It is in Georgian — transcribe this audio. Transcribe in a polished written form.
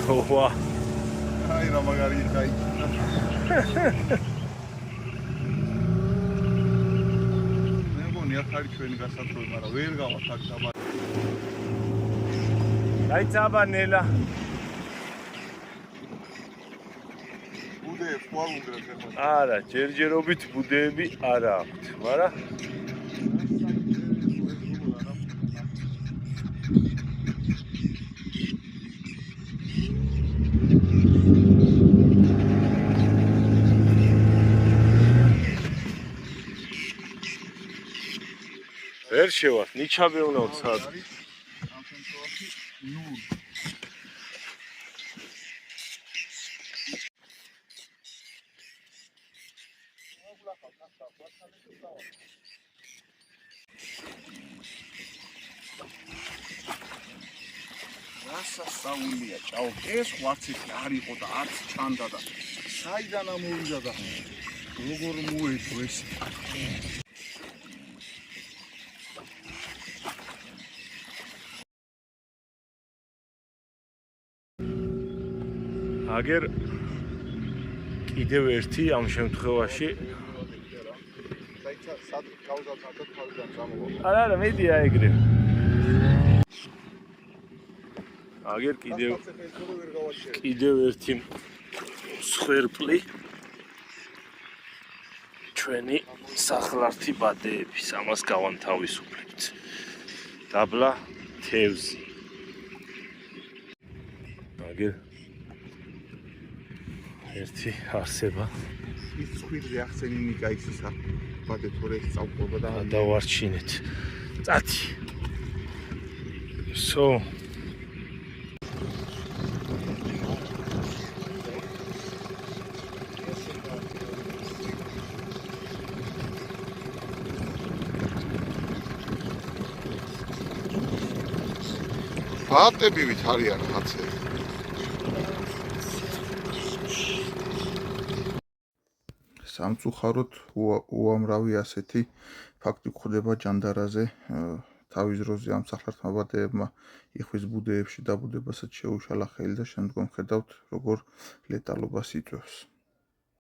ვა აი რა მაგარი ხაი მე მგონი აქ არის ჩვენი გასართობი მაგრამ ვერ გავართ აქ დაბა დაიწყება ნელა ბუდეებს ხო არ უგრებს ახლა არა ჯერჯერობით ბუდეები არა აქვთ მაგრამ ვერ შევართ ნიჩაბე უნდა ვცად ამ შემთხვევაში 0 სასწაულია ჭაო ეს ხვარცეთი არ იყო და არც ჩანდა და საიდან ამოვიდა და როგორ მოედო ეს აგერ კიდევ ერთი ამ შემთხვევაში არა მედია ეგრე აგერ კიდევ ერთი მსხვერპლი ჩვენი სახლართი ბადეების ამას გავანთავისუფლებთ დაბლა თევზი აგერ ერთი არსება ის ცხვირზე ახსენინი გაიცისა ბადე თორე წავყვება და დავარჩინეთ წათი so ბატებივით არიან რაღაცები სამწუხაროდ უამრავი ასეთი ფაქტი გვხვდება ჯანდარაზე თავის დროზე ამ სახლართმა ბადეებმა იხვის ბუდეებში დაბუდებასაც შეუშალა ხელი და შემდგომ ხედავთ როგორ ლეტალობას იწვევს